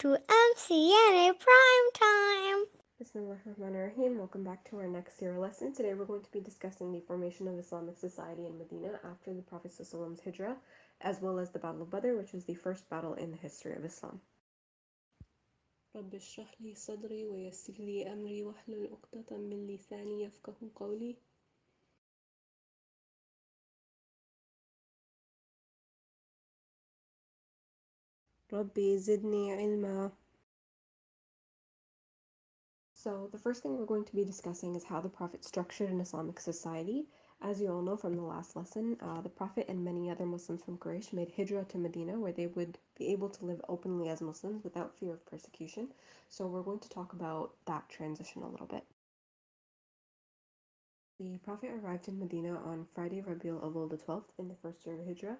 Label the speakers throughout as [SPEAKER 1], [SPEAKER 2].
[SPEAKER 1] to MCNA Prime Time.
[SPEAKER 2] Bismillahirrahmanirrahim. Welcome back to our next Seerah lesson. Today we're going to be discussing the formation of Islamic society in Medina after the Prophet ﷺ's hijrah, as well as the Battle of Badr, which was the first battle in the history of Islam.
[SPEAKER 3] رب اشرح لي صدري ويسر لي أمري واحلل عقدة من لساني يفقهوا قولي. ربي زدني علما.
[SPEAKER 2] So the first thing we're going to be discussing is how the Prophet structured an Islamic society. As you all know from the last lesson, the Prophet and many other Muslims from Quraysh made hijrah to Medina, where they would be able to live openly as Muslims without fear of persecution. So we're going to talk about that transition a little bit. The Prophet arrived in Medina on Friday Rabiul Awwal the 12th in the first year of Hijrah.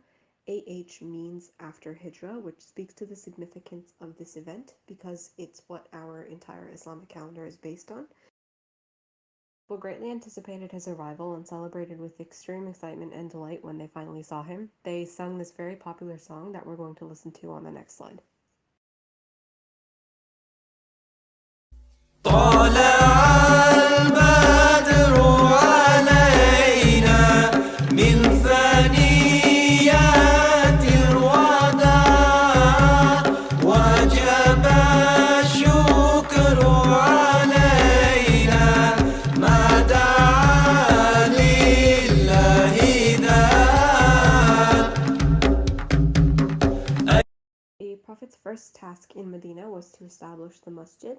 [SPEAKER 2] AH means after Hijrah, which speaks to the significance of this event because it's what our entire Islamic calendar is based on. People greatly anticipated his arrival and celebrated with extreme excitement and delight when they finally saw him. They sung this very popular song that we're going to listen to on the next slide.
[SPEAKER 4] البدر علينا من ثنيات الوداع وجب الشكر علينا ما دعا لله
[SPEAKER 2] The Prophet's first task in Medina was to establish the masjid.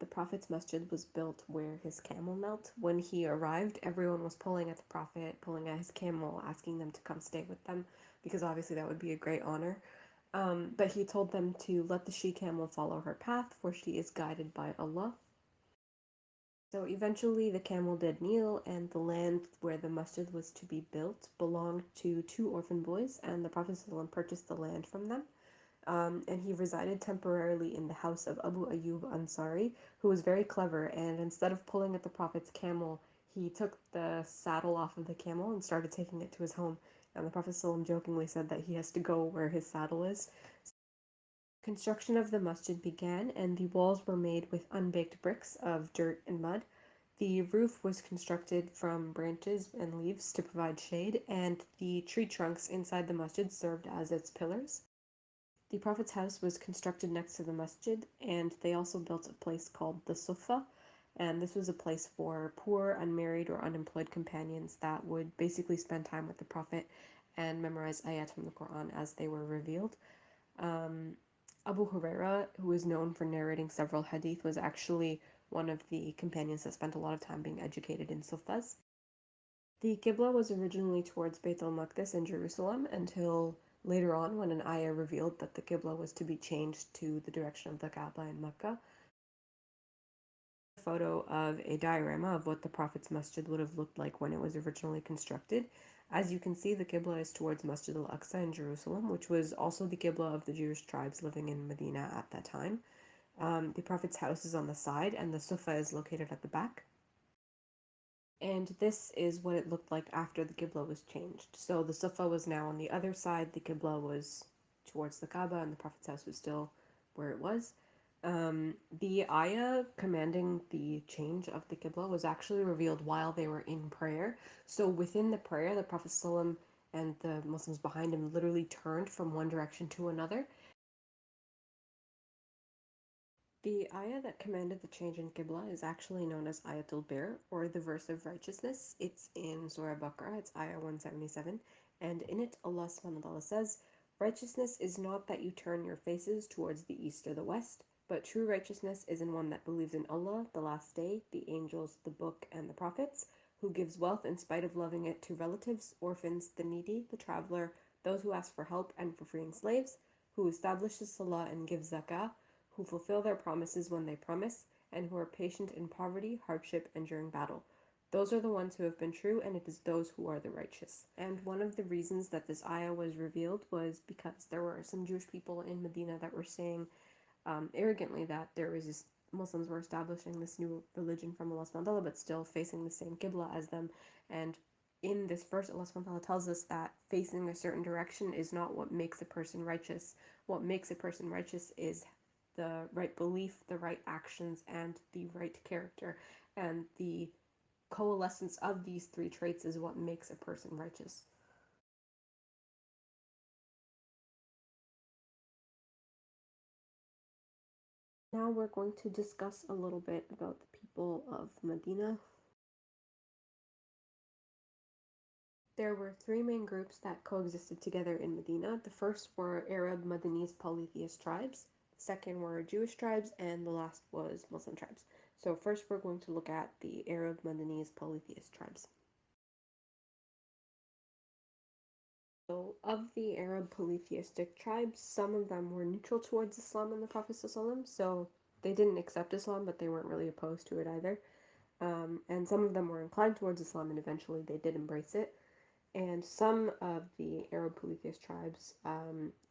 [SPEAKER 2] The Prophet's masjid was built where his camel knelt. When he arrived, everyone was pulling at the Prophet, pulling at his camel, asking them to come stay with them, because obviously that would be a great honor. But he told them to let the she-camel follow her path, for she is guided by Allah. So eventually the camel did kneel, and the land where the masjid was to be built belonged to two orphan boys, and the Prophet ﷺ purchased the land from them. And he resided temporarily in the house of Abu Ayyub Ansari, who was very clever, and instead of pulling at the Prophet's camel, he took the saddle off of the camel and started taking it to his home. And the Prophet ﷺ jokingly said that he has to go where his saddle is. Construction of the masjid began, and the walls were made with unbaked bricks of dirt and mud. The roof was constructed from branches and leaves to provide shade, and the tree trunks inside the masjid served as its pillars. The Prophet's house was constructed next to the masjid, and they also built a place called the Sufa, and this was a place for poor, unmarried, or unemployed companions that would basically spend time with the Prophet and memorize ayat from the Quran as they were revealed. Abu Huraira, who is known for narrating several hadith, was actually one of the companions that spent a lot of time being educated in Sufas. The Qibla was originally towards Bayt al-Maqdis in Jerusalem until later on, when an ayah revealed that the Qibla was to be changed to the direction of the Kaaba in Mecca. A photo of a diorama of what the Prophet's masjid would have looked like when it was originally constructed. As you can see, the Qibla is towards Masjid al-Aqsa in Jerusalem, which was also the Qibla of the Jewish tribes living in Medina at that time. The Prophet's house is on the side, and the Sufa is located at the back. And this is what it looked like after the Qibla was changed. So the Sufa was now on the other side, the Qibla was towards the Kaaba, and the Prophet's house was still where it was. The ayah commanding the change of the Qibla was actually revealed while they were in prayer. So within the prayer, the Prophet ﷺ and the Muslims behind him literally turned from one direction to another. The ayah that commanded the change in Qibla is actually known as Ayatul Bir, or the verse of righteousness. It's in Surah Baqarah, it's ayah 177, and in it Allah SWT says, "Righteousness is not that you turn your faces towards the east or the west, but true righteousness is in one that believes in Allah, the last day, the angels, the book, and the prophets, who gives wealth in spite of loving it to relatives, orphans, the needy, the traveler, those who ask for help and for freeing slaves, who establishes salah and gives zakah, who fulfill their promises when they promise, and who are patient in poverty, hardship, and during battle. Those are the ones who have been true, and it is those who are the righteous." And one of the reasons that this ayah was revealed was because there were some Jewish people in Medina that were saying arrogantly that Muslims were establishing this new religion from Allah subhanahu wa ta'ala, but still facing the same Qibla as them. And in this verse, Allah subhanahu wa ta'ala tells us that facing a certain direction is not what makes a person righteous. What makes a person righteous is the right belief, the right actions, and the right character. And the coalescence of these three traits is what makes a person righteous. Now we're going to discuss a little bit about the people of Medina. There were three main groups that coexisted together in Medina. The first were Arab Madanese polytheist tribes, the second were Jewish tribes, and the last was Muslim tribes. So first we're going to look at the Arab Madanese polytheist tribes. So of the Arab polytheistic tribes, some of them were neutral towards Islam and the Prophet ﷺ, so they didn't accept Islam, but they weren't really opposed to it either. And some of them were inclined towards Islam, and eventually they did embrace it. And some of the Arab polytheist tribes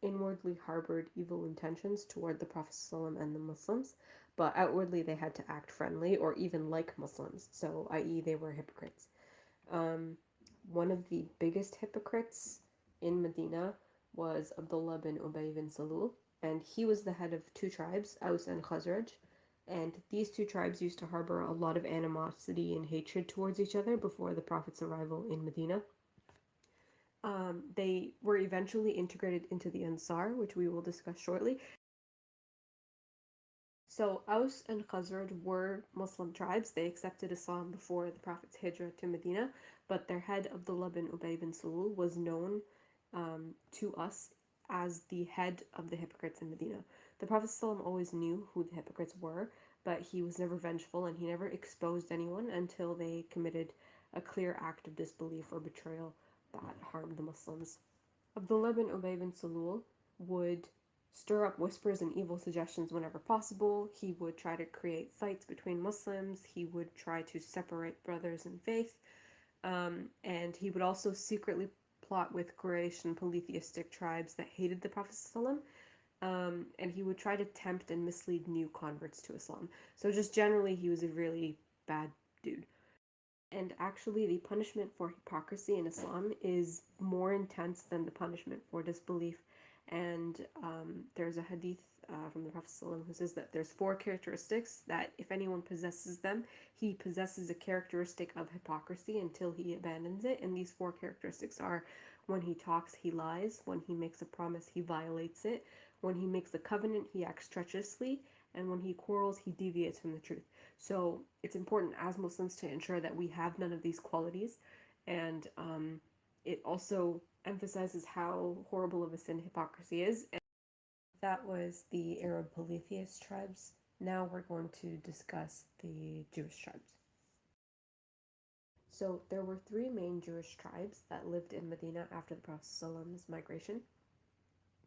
[SPEAKER 2] inwardly harbored evil intentions toward the Prophet ﷺ and the Muslims, but outwardly they had to act friendly or even like Muslims, so i.e. they were hypocrites. One of the biggest hypocrites in Medina was Abdullah bin Ubay bin Salul, and he was the head of two tribes, Aus and Khazraj, and these two tribes used to harbor a lot of animosity and hatred towards each other before the Prophet's arrival in Medina. They were eventually integrated into the Ansar, which we will discuss shortly. So Aus and Khazraj were Muslim tribes. They accepted Islam before the Prophet's hijrah to Medina, but their head, Abdullah bin Ubay bin Salul, was known to us as the head of the hypocrites in Medina. The Prophet ﷺ always knew who the hypocrites were, but he was never vengeful and he never exposed anyone until they committed a clear act of disbelief or betrayal that harmed the Muslims. Abdullah bin Ubay bin Salul would stir up whispers and evil suggestions whenever possible. He would try to create fights between Muslims. He would try to separate brothers in faith. And he would also secretly plot with Quraysh and polytheistic tribes that hated the Prophet ﷺ. And he would try to tempt and mislead new converts to Islam. So just generally, he was a really bad dude. And actually, the punishment for hypocrisy in Islam is more intense than the punishment for disbelief. And there's a hadith from the Prophet ﷺ who says that there's 4 characteristics that if anyone possesses them, he possesses a characteristic of hypocrisy until he abandons it. And these 4 characteristics are: when he talks, he lies; when he makes a promise, he violates it; when he makes a covenant, he acts treacherously; and when he quarrels, he deviates from the truth. So it's important as Muslims to ensure that we have none of these qualities, and it also emphasizes how horrible of a sin hypocrisy is. And that was the Arab polytheist tribes. Now we're going to discuss the Jewish tribes. So there were 3 main Jewish tribes that lived in Medina after the Prophet ﷺ's migration.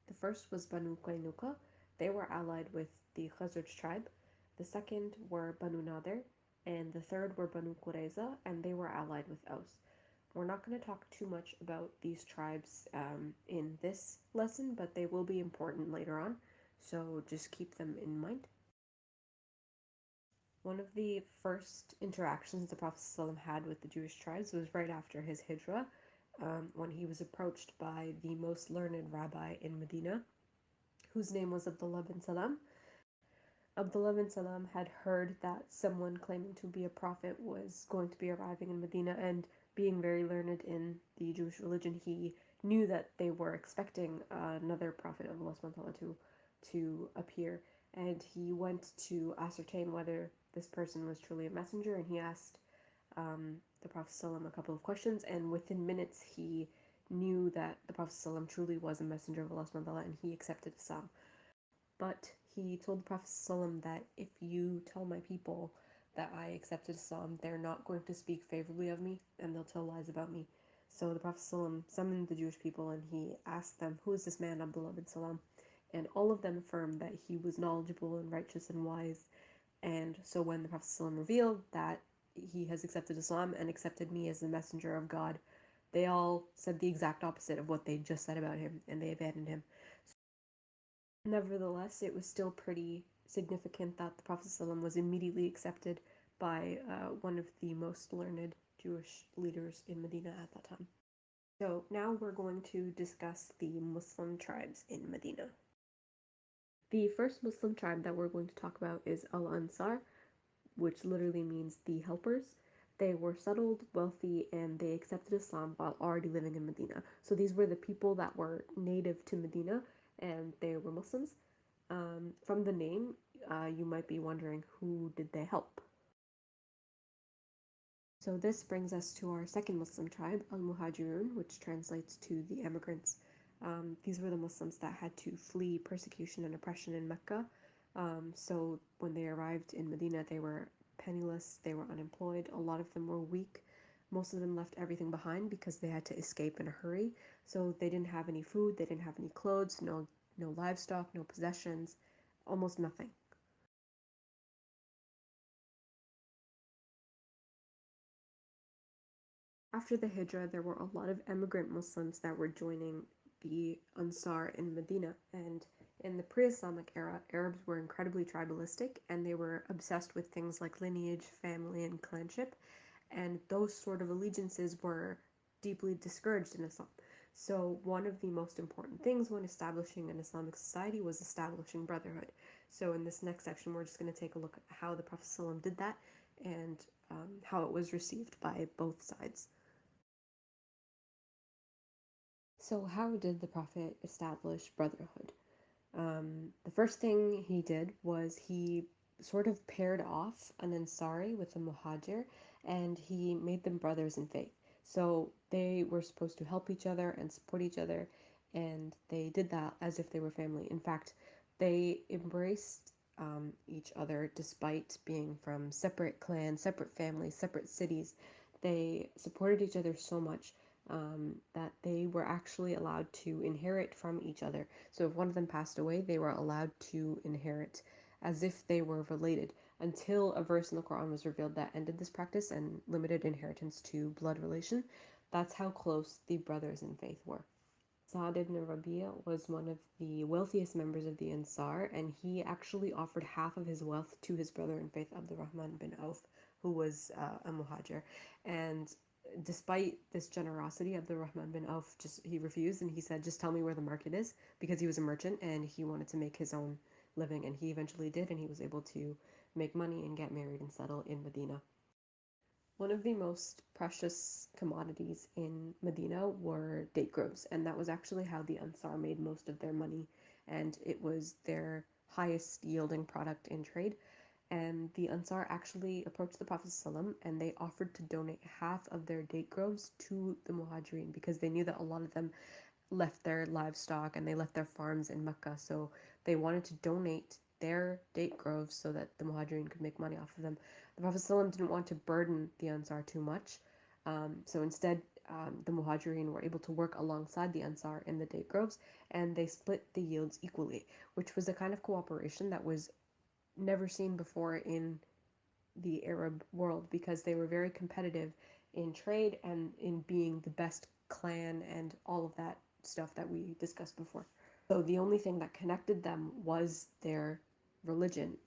[SPEAKER 2] The first was Banu Qaynuqa. They were allied with the Khazraj tribe. The second were Banu Nadir, and the third were Banu Qurayza, and they were allied with Aus. We're not going to talk too much about these tribes in this lesson, but they will be important later on, so just keep them in mind. One of the first interactions the Prophet ﷺ had with the Jewish tribes was right after his hijrah, when he was approached by the most learned rabbi in Medina, whose name was Abdullah bin Salam. Abdullah bin Salam had heard that someone claiming to be a prophet was going to be arriving in Medina, and being very learned in the Jewish religion, he knew that they were expecting another prophet of Allah subhanahu wa ta'ala to appear, and he went to ascertain whether this person was truly a messenger, and he asked the Prophet ﷺ a couple of questions, and within minutes he knew that the Prophet ﷺ truly was a messenger of Allah subhanahu wa ta'ala, and he accepted Islam. But he told the Prophet ﷺ that if you tell my people that I accepted Islam, they're not going to speak favorably of me, and they'll tell lies about me. So the Prophet ﷺ summoned the Jewish people, and he asked them, who is this man, Abdullah bin Salam? And all of them affirmed that he was knowledgeable and righteous and wise. And so when the Prophet ﷺ revealed that he has accepted Islam and accepted me as the messenger of God, they all said the exact opposite of what they just said about him, and they abandoned him. Nevertheless, it was still pretty significant that the Prophet ﷺ was immediately accepted by one of the most learned Jewish leaders in Medina at that time. So now we're going to discuss the Muslim tribes in Medina. The first Muslim tribe that we're going to talk about is Al-Ansar, which literally means the helpers. They were settled, wealthy, and they accepted Islam while already living in Medina. So these were the people that were native to Medina, and they were Muslims. From the name, you might be wondering, who did they help? So this brings us to our second Muslim tribe, Al-Muhajirun, which translates to the emigrants. These were the Muslims that had to flee persecution and oppression in Mecca. So when they arrived in Medina, they were penniless, they were unemployed, a lot of them were weak. Most of them left everything behind because they had to escape in a hurry. So they didn't have any food, they didn't have any clothes, no livestock, no possessions, almost nothing. After the Hijrah, there were a lot of emigrant Muslims that were joining the Ansar in Medina, and in the pre-Islamic era, Arabs were incredibly tribalistic, and they were obsessed with things like lineage, family, and clanship, and those sort of allegiances were deeply discouraged in Islam. So one of the most important things when establishing an Islamic society was establishing brotherhood. So in this next section, we're just going to take a look at how the Prophet ﷺ did that, and how it was received by both sides. So how did the Prophet establish brotherhood? The first thing he did was he sort of paired off an Ansari with a Muhajir, and he made them brothers in faith. So they were supposed to help each other and support each other, and they did that as if they were family. In fact, they embraced each other despite being from separate clans, separate families, separate cities. They supported each other so much that they were actually allowed to inherit from each other. So if one of them passed away, they were allowed to inherit as if they were related, until a verse in the Quran was revealed that ended this practice and limited inheritance to blood relation. That's how close the brothers in faith were. Sa'd ibn Rabi'a was one of the wealthiest members of the Ansar, and he actually offered half of his wealth to his brother in faith, Abdurrahman bin Auf, who was a Muhajir. And despite this generosity, Abdurrahman bin Auf he refused, and he said, just tell me where the market is, because he was a merchant and he wanted to make his own living, and he eventually did, and he was able to make money and get married and settle in Medina. One of the most precious commodities in Medina were date groves, and that was actually how the Ansar made most of their money, and it was their highest yielding product in trade. And the Ansar actually approached the Prophet ﷺ, and they offered to donate half of their date groves to the Muhajirin, because they knew that a lot of them left their livestock and they left their farms in Mecca, so they wanted to donate their date groves so that the Muhajirin could make money off of them. The Prophet ﷺ didn't want to burden the Ansar too much, so instead the Muhajirin were able to work alongside the Ansar in the date groves, and they split the yields equally, which was a kind of cooperation that was never seen before in the Arab world, because they were very competitive in trade and in being the best clan and all of that stuff that we discussed before. So the only thing that connected them was their religion.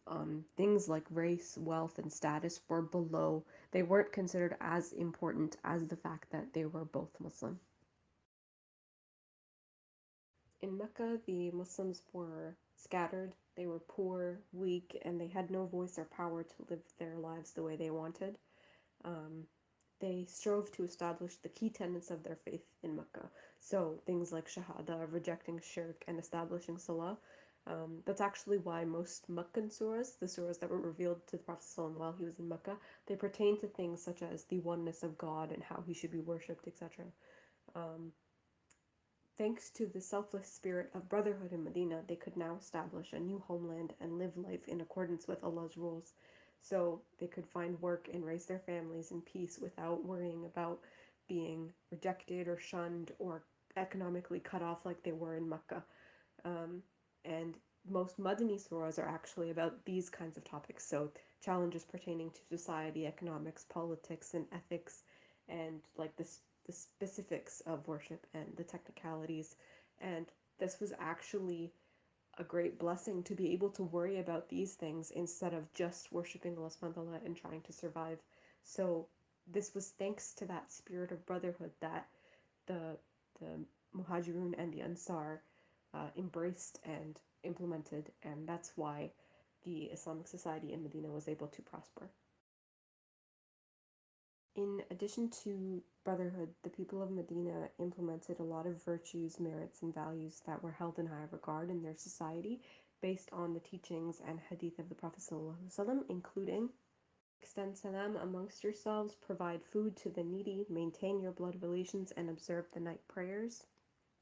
[SPEAKER 2] Things like race, wealth, and status were below. They weren't considered as important as the fact that they were both Muslim. In Mecca, the Muslims were scattered, they were poor, weak, and they had no voice or power to live their lives the way they wanted. They strove to establish the key tenets of their faith in Mecca. So things like Shahada, rejecting shirk, and establishing Salah. That's actually why most Meccan surahs, the surahs that were revealed to the Prophet ﷺ while he was in Mecca, they pertain to things such as the oneness of God and how he should be worshipped, etc. Thanks to the selfless spirit of brotherhood in Medina, they could now establish a new homeland and live life in accordance with Allah's rules. So they could find work and raise their families in peace without worrying about being rejected or shunned or economically cut off like they were in Mecca. And most Madani surahs are actually about these kinds of topics. So challenges pertaining to society, economics, politics, and ethics, and like the specifics of worship and the technicalities. And this was actually a great blessing to be able to worry about these things instead of just worshipping Allah subhanahu wa ta'ala and trying to survive. So this was thanks to that spirit of brotherhood that the Muhajirun and the Ansar embraced and implemented, and that's why the Islamic society in Medina was able to prosper. In addition to brotherhood, the people of Medina implemented a lot of virtues, merits, and values that were held in high regard in their society based on the teachings and hadith of the Prophet ﷺ, including extend salam amongst yourselves, provide food to the needy, maintain your blood relations, and observe the night prayers.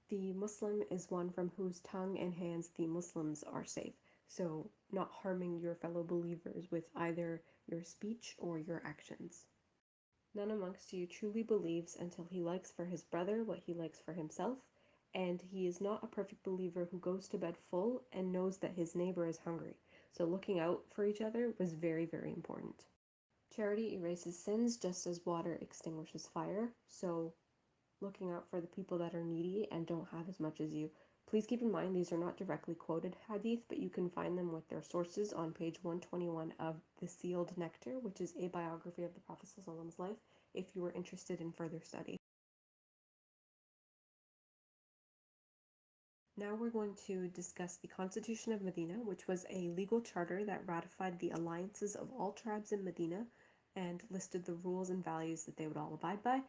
[SPEAKER 2] The Muslim is one from whose tongue and hands the Muslims are safe, so not harming your fellow believers with either your speech or your actions. None amongst you truly believes until he likes for his brother what he likes for himself, and he is not a perfect believer who goes to bed full and knows that his neighbor is hungry. So looking out for each other was very, very important. Charity erases sins just as water extinguishes fire, so looking out for the people that are needy and don't have as much as you. Please keep in mind these are not directly quoted hadith, but you can find them with their sources on page 121 of The Sealed Nectar, which is a biography of the Prophet ﷺ's life, if you are interested in further study. Now we're going to discuss the Constitution of Medina, which was a legal charter that ratified the alliances of all tribes in Medina and listed the rules and values that they would all abide by.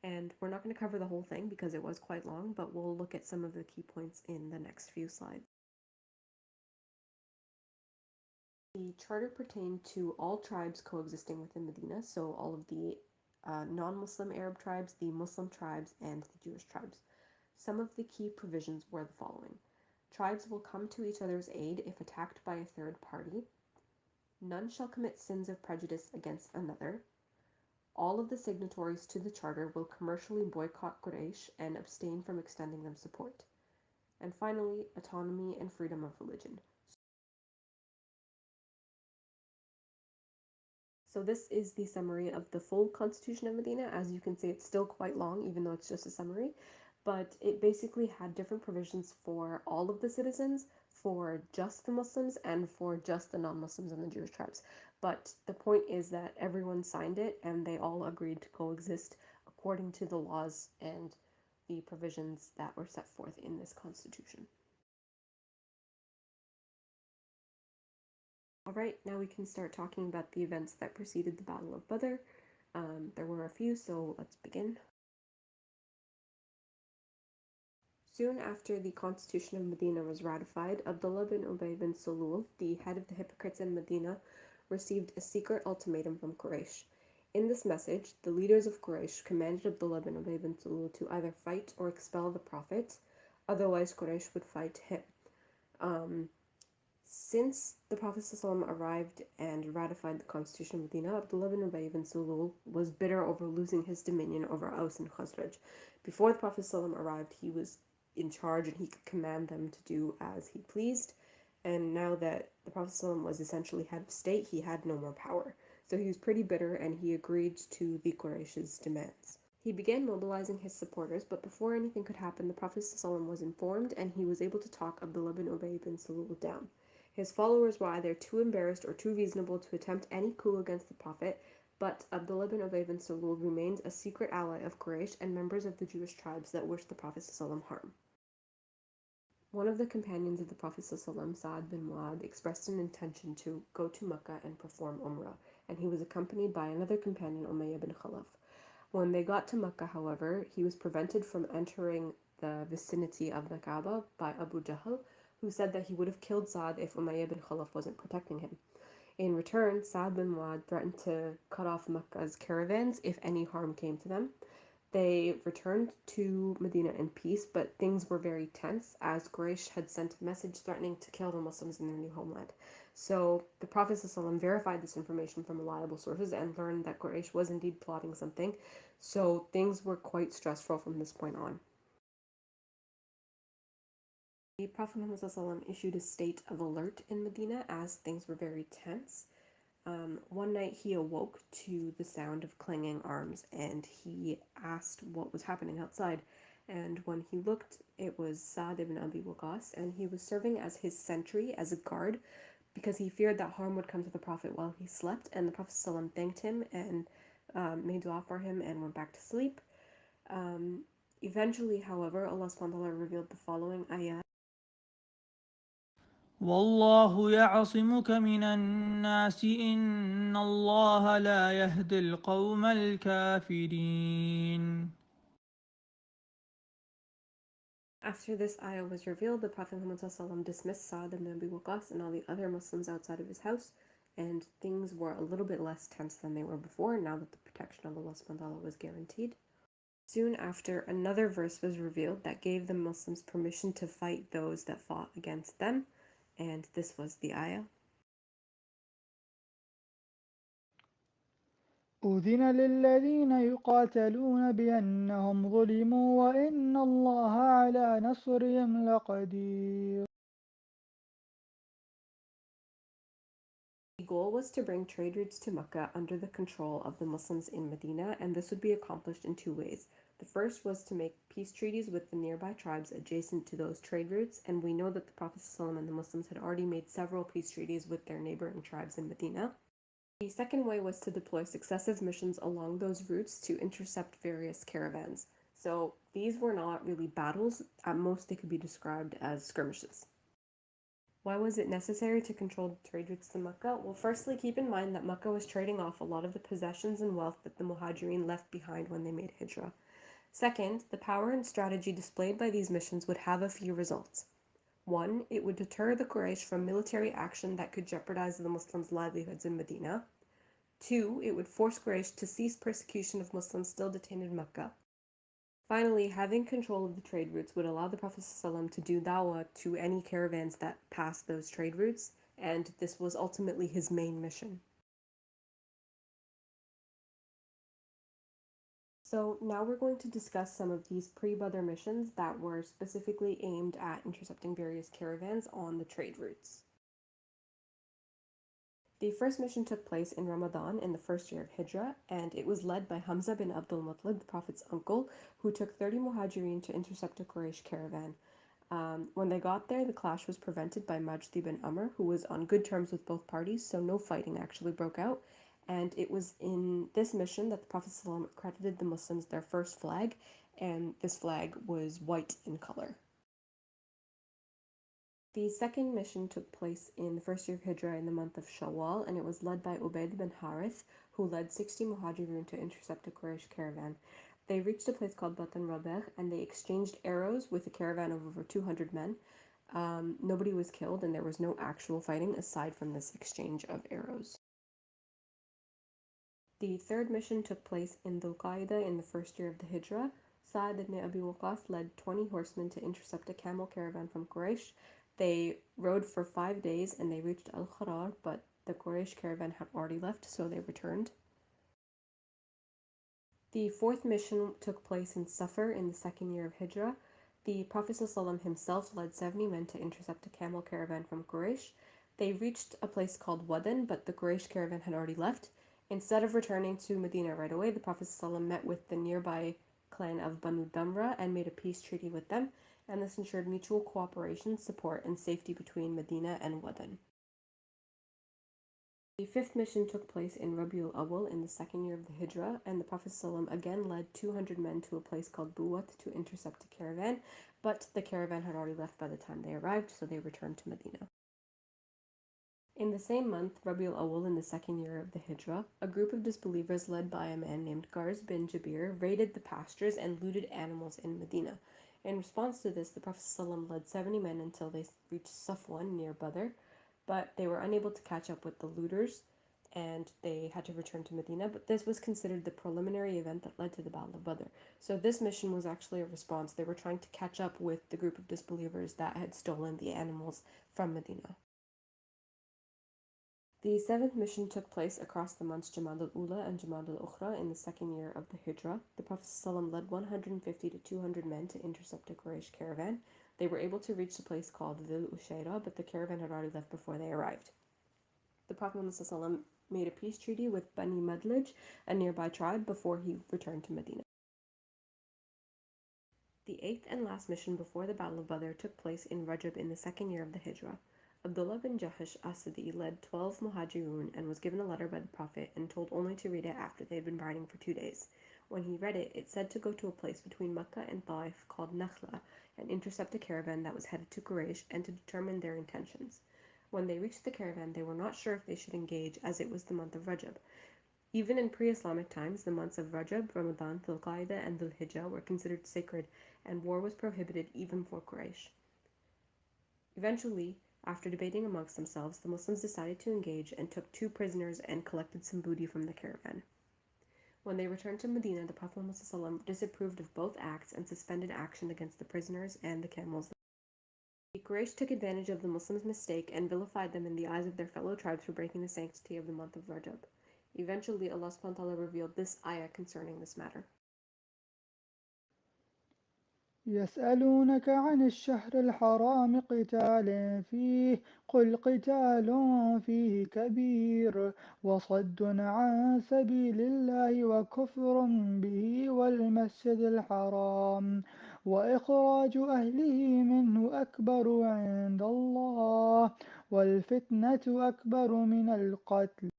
[SPEAKER 2] And we're not going to cover the whole thing because it was quite long, but we'll look at some of the key points in the next few slides. The charter pertained to all tribes coexisting within Medina, so all of the non-Muslim Arab tribes, the Muslim tribes, and the Jewish tribes. Some of the key provisions were the following. Tribes will come to each other's aid if attacked by a third party. None shall commit sins of prejudice against another. All of the signatories to the charter will commercially boycott Quraysh and abstain from extending them support. And finally, autonomy and freedom of religion. So this is the summary of the full Constitution of Medina. As you can see, it's still quite long, even though it's just a summary. But it basically had different provisions for all of the citizens, for just the Muslims, and for just the non-Muslims and the Jewish tribes. But the point is that everyone signed it, and they all agreed to coexist according to the laws and the provisions that were set forth in this constitution. Alright, now we can start talking about the events that preceded the Battle of Badr. There were a few, so let's begin. Soon after the Constitution of Medina was ratified, Abdullah bin Ubay bin Salul, the head of the hypocrites in Medina, received a secret ultimatum from Quraysh. In this message, the leaders of Quraysh commanded Abdullah bin Ubay bin Salul to either fight or expel the Prophet, otherwise Quraysh would fight him. Since the Prophet ﷺ arrived and ratified the Constitution of Medina, Abdullah bin Ubay bin Salul was bitter over losing his dominion over Aus and Khazraj. Before the Prophet ﷺ arrived, he was in charge and he could command them to do as he pleased. And now that the Prophet ﷺ was essentially head of state, he had no more power. So he was pretty bitter and he agreed to the Quraysh's demands. He began mobilizing his supporters, but before anything could happen, the Prophet ﷺ was informed and he was able to talk Abdullah bin Ubay bin Salul down. His followers were either too embarrassed or too reasonable to attempt any coup against the Prophet, but Abdullah bin Ubay bin Salul remained a secret ally of Quraysh and members of the Jewish tribes that wished the Prophet ﷺ harm. One of the companions of the Prophet ﷺ, Sa'ad bin Mu'adh, expressed an intention to go to Mecca and perform Umrah, and he was accompanied by another companion, Umayyah bin Khalaf. When they got to Mecca, however, he was prevented from entering the vicinity of the Kaaba by Abu Jahl, who said that he would have killed Sa'ad if Umayyah bin Khalaf wasn't protecting him. In return, Sa'ad bin Mu'adh threatened to cut off Mecca's caravans if any harm came to them. They returned to Medina in peace, but things were very tense as Quraysh had sent a message threatening to kill the Muslims in their new homeland. So the Prophet ﷺ verified this information from reliable sources and learned that Quraysh was indeed plotting something. So things were quite stressful from this point on. The Prophet Muhammad issued a state of alert in Medina as things were very tense. One night he awoke to the sound of clanging arms and he asked what was happening outside. And when he looked, it was Sa'd ibn Abi Waqqas, and he was serving as his sentry, as a guard, because he feared that harm would come to the Prophet while he slept. And the Prophet ﷺ thanked him and made dua for him and went back to sleep. Eventually, however, Allah subhanahu wa ta'ala revealed the following ayah.
[SPEAKER 5] والله يعصمك من الناس إن الله لا يهدي القوم الكافرين.
[SPEAKER 2] After this ayah was revealed, the Prophet Muhammad dismissed Sa'd ibn Abi Waqqas and all the other Muslims outside of his house, and things were a little bit less tense than they were before, now that the protection of Allah subhanahu wa ta'ala was guaranteed. Soon after, another verse was revealed that gave the Muslims permission to fight those that fought against them, and this was the ayah.
[SPEAKER 6] أذن للذين يقاتلون بأنهم ظلموا وإن الله على نصرهم لقدير.
[SPEAKER 2] The goal was to bring trade routes to Mecca under the control of the Muslims in Medina, and this would be accomplished in two ways. The first was to make peace treaties with the nearby tribes adjacent to those trade routes, and we know that the Prophet ﷺ and the Muslims had already made several peace treaties with their neighboring tribes in Medina. The second way was to deploy successive missions along those routes to intercept various caravans. So these were not really battles, at most they could be described as skirmishes. Why was it necessary to control the trade routes to Mecca? Well, firstly, keep in mind that Mecca was trading off a lot of the possessions and wealth that the Muhajirin left behind when they made Hijrah. Second, the power and strategy displayed by these missions would have a few results. One, it would deter the Quraysh from military action that could jeopardize the Muslims' livelihoods in Medina. Two, it would force Quraysh to cease persecution of Muslims still detained in Mecca. Finally, having control of the trade routes would allow the Prophet ﷺ to do dawah to any caravans that passed those trade routes, and this was ultimately his main mission. So now we're going to discuss some of these pre-Badr missions that were specifically aimed at intercepting various caravans on the trade routes. The first mission took place in Ramadan in the first year of Hijrah, and it was led by Hamza bin Abdul Muttalib, the Prophet's uncle, who took 30 Muhajirin to intercept a Quraysh caravan. When they got there, the clash was prevented by Majdi bin Amr, who was on good terms with both parties, so no fighting actually broke out. And it was in this mission that the Prophet ﷺ accredited the Muslims their first flag, and this flag was white in color. The second mission took place in the first year of Hijrah in the month of Shawwal, and it was led by Ubayd bin Harith, who led 60 Muhajirin to intercept a Quraysh caravan. They reached a place called Batan Rabeh, and they exchanged arrows with a caravan of over 200 men. Nobody was killed, and there was no actual fighting aside from this exchange of arrows. The third mission took place in Dhul Qaida in the first year of the Hijrah. Sa'd ibn Abi Waqqas led 20 horsemen to intercept a camel caravan from Quraysh. They rode for 5 days and they reached Al-Kharar, but the Quraysh caravan had already left, so they returned. The fourth mission took place in Safar in the second year of Hijrah. The Prophet ﷺ himself led 70 men to intercept a camel caravan from Quraysh. They reached a place called Wadan, but the Quraysh caravan had already left. Instead of returning to Medina right away, the Prophet ﷺ met with the nearby clan of Banu Damra and made a peace treaty with them, and this ensured mutual cooperation, support, and safety between Medina and Wadan. The fifth mission took place in Rabiul Awwal in the second year of the Hijrah, and the Prophet ﷺ again led 200 men to a place called Buwat to intercept a caravan, but the caravan had already left by the time they arrived, so they returned to Medina. In the same month, Rabiul Awwal in the second year of the Hijrah, a group of disbelievers led by a man named Garz bin Jabir raided the pastures and looted animals in Medina. In response to this, the Prophet ﷺ led 70 men until they reached Safwan near Badr, but they were unable to catch up with the looters and they had to return to Medina, but this was considered the preliminary event that led to the Battle of Badr. So this mission was actually a response. They were trying to catch up with the group of disbelievers that had stolen the animals from Medina. The seventh mission took place across the months Jamad al-Ula and Jamad al-Ukhra in the second year of the Hijrah. The Prophet ﷺ led 150 to 200 men to intercept a Quraysh caravan. They were able to reach a place called Dhil Ushayra, but the caravan had already left before they arrived. The Prophet ﷺ made a peace treaty with Bani Madlij, a nearby tribe, before he returned to Medina. The eighth and last mission before the Battle of Badr took place in Rajab in the second year of the Hijrah. Abdullah bin Jahash Asadi led 12 Muhajirun and was given a letter by the Prophet and told only to read it after they had been riding for 2 days. When he read it, it said to go to a place between Mecca and Taif called Nakhla and intercept a caravan that was headed to Quraysh and to determine their intentions. When they reached the caravan, they were not sure if they should engage, as it was the month of Rajab. Even in pre-Islamic times, the months of Rajab, Ramadan, Dhul Qa'dah, and Dhul Hijjah were considered sacred, and war was prohibited even for Quraysh. Eventually, after debating amongst themselves, the Muslims decided to engage and took 2 prisoners and collected some booty from the caravan. When they returned to Medina, the Prophet ﷺ disapproved of both acts and suspended action against the prisoners and the camels. The Quraysh took advantage of the Muslims' mistake and vilified them in the eyes of their fellow tribes for breaking the sanctity of the month of Rajab. Eventually, Allah subhanahu wa ta'ala revealed this ayah concerning this matter.
[SPEAKER 6] يسألونك عن الشهر الحرام قتال فيه قل قتال فيه كبير وصد عن سبيل الله وكفر به والمسجد الحرام وإخراج أهله منه أكبر عند الله والفتنة أكبر من القتل.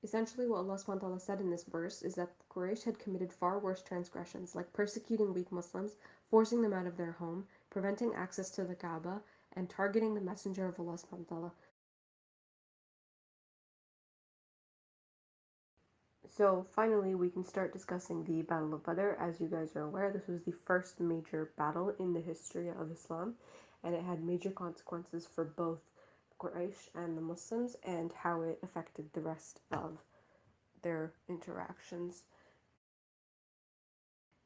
[SPEAKER 2] Essentially, what Allah subhanahu wa ta'ala said in this verse is that the Quraysh had committed far worse transgressions, like persecuting weak Muslims, forcing them out of their home, preventing access to the Kaaba, and targeting the Messenger of Allah subhanahu wa ta'ala. So finally, we can start discussing the Battle of Badr. As you guys are aware, this was the first major battle in the history of Islam, and it had major consequences for both Quraysh and the Muslims, and how it affected the rest of their interactions.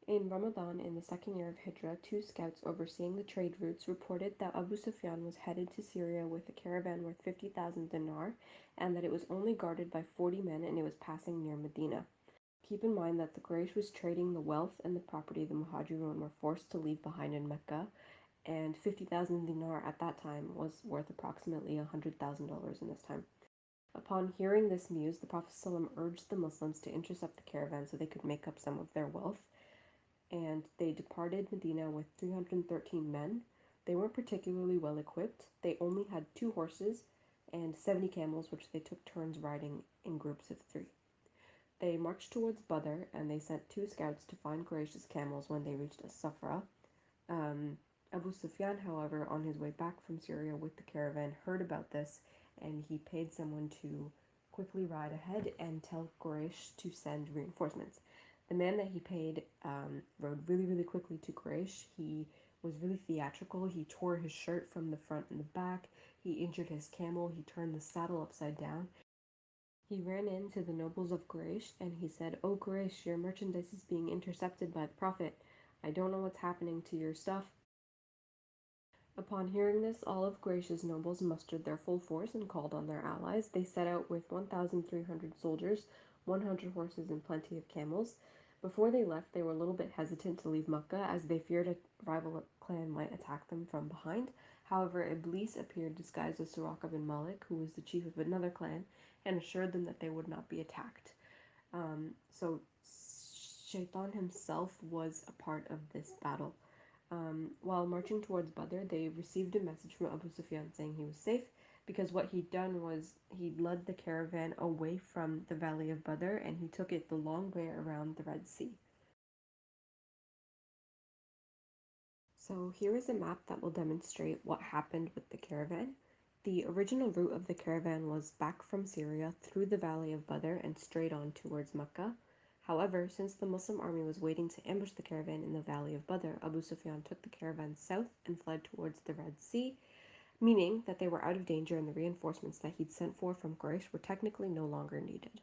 [SPEAKER 2] In Ramadan, in the second year of Hijrah, 2 scouts overseeing the trade routes reported that Abu Sufyan was headed to Syria with a caravan worth 50,000 dinar, and that it was only guarded by 40 men and it was passing near Medina. Keep in mind that the Quraysh was trading the wealth and the property the Muhajirun were forced to leave behind in Mecca, and 50,000 dinar at that time was worth approximately $100,000 in this time. Upon hearing this news, the Prophet ﷺ urged the Muslims to intercept the caravan so they could make up some of their wealth, and they departed Medina with 313 men. They weren't particularly well equipped. They only had 2 horses and 70 camels, which they took turns riding in groups of 3. They marched towards Badr, and they sent 2 scouts to find Quraysh's camels when they reached As-Safra. Abu Sufyan, however, on his way back from Syria with the caravan, heard about this, and he paid someone to quickly ride ahead and tell Quraysh to send reinforcements. The man that he paid rode really, really quickly to Quraysh. He was really theatrical. He tore his shirt from the front and the back. He injured his camel. He turned the saddle upside down. He ran into the nobles of Quraysh and he said, "O Quraysh, your merchandise is being intercepted by the Prophet. I don't know what's happening to your stuff." Upon hearing this, all of Quraysh's nobles mustered their full force and called on their allies. They set out with 1,300 soldiers, 100 horses, and plenty of camels. Before they left, they were a little bit hesitant to leave Mecca, as they feared a rival clan might attack them from behind. However, Iblis appeared disguised as Seerah bin Malik, who was the chief of another clan, and assured them that they would not be attacked. So Shaitan himself was a part of this battle. While marching towards Badr, they received a message from Abu Sufyan saying he was safe, because what he'd done was he'd led the caravan away from the valley of Badr and he took it the long way around the Red Sea. So here is a map that will demonstrate what happened with the caravan. The original route of the caravan was back from Syria through the valley of Badr and straight on towards Mecca. However, since the Muslim army was waiting to ambush the caravan in the valley of Badr, Abu Sufyan took the caravan south and fled towards the Red Sea, meaning that they were out of danger and the reinforcements that he'd sent for from Quraysh were technically no longer needed.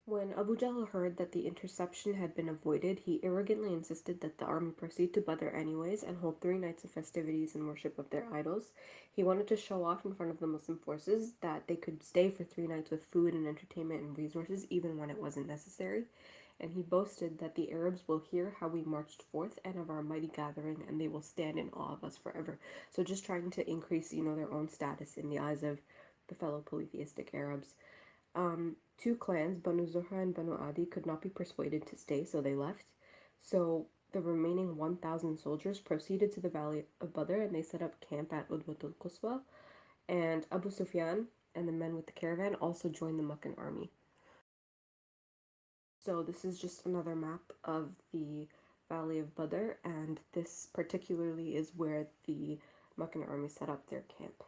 [SPEAKER 2] When Abu Jahl heard that the interception had been avoided, he arrogantly insisted that the army proceed to Badr anyways and hold 3 nights of festivities and worship of their idols. He wanted to show off in front of the Muslim forces that they could stay for 3 nights with food and entertainment and resources even when it wasn't necessary. And he boasted that the Arabs will hear how we marched forth and of our mighty gathering, and they will stand in awe of us forever. So just trying to increase, their own status in the eyes of the fellow polytheistic Arabs. Two clans, Banu Zuhra and Banu Adi, could not be persuaded to stay, so they left. So the remaining 1,000 soldiers proceeded to the valley of Badr, and they set up camp at Udwatul Quswa. And Abu Sufyan and the men with the caravan also joined the Meccan army. So this is just another map of the Valley of Badr, and this particularly is where the Meccan army set up their camp.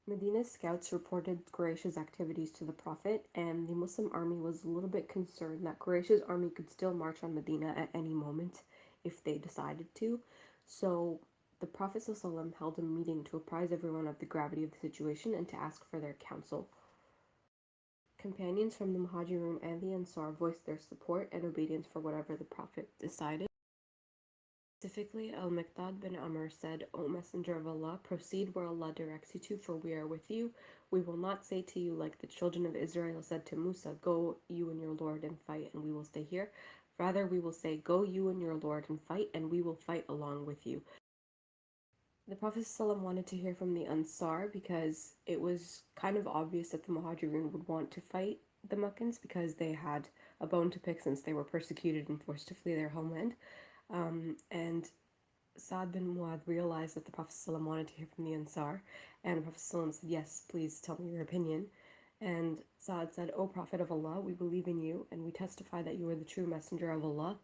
[SPEAKER 2] Medina's scouts reported Quraysh's activities to the Prophet, and the Muslim army was a little bit concerned that Quraysh's army could still march on Medina at any moment if they decided to. So the Prophet ﷺ held a meeting to apprise everyone of the gravity of the situation and to ask for their counsel. Companions from the Muhajirun and the Ansar voiced their support and obedience for whatever the Prophet decided. Specifically, Al-Miqdad bin Amr said, O Messenger of Allah, proceed where Allah directs you to, for we are with you. We will not say to you like the children of Israel said to Musa, go you and your Lord and fight, and we will stay here. Rather, we will say, go you and your Lord and fight, and we will fight along with you. The Prophet ﷺ wanted to hear from the Ansar because it was kind of obvious that the Muhajirun would want to fight the Meccans because they had a bone to pick since they were persecuted and forced to flee their homeland. And Sa'd bin Mu'adh realized that the Prophet ﷺ wanted to hear from the Ansar, and the Prophet ﷺ said, yes, please tell me your opinion. And Sa'd said, O Prophet of Allah, we believe in you, and we testify that you are the true messenger of Allah.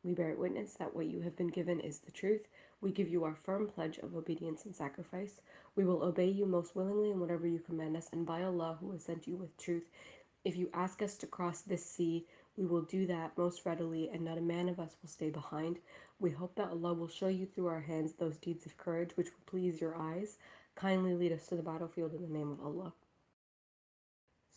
[SPEAKER 2] We bear witness that what you have been given is the truth. We give you our firm pledge of obedience and sacrifice. We will obey you most willingly in whatever you command us, and by Allah who has sent you with truth, if you ask us to cross this sea, we will do that most readily, and not a man of us will stay behind. We hope that Allah will show you through our hands those deeds of courage which will please your eyes. Kindly lead us to the battlefield in the name of Allah.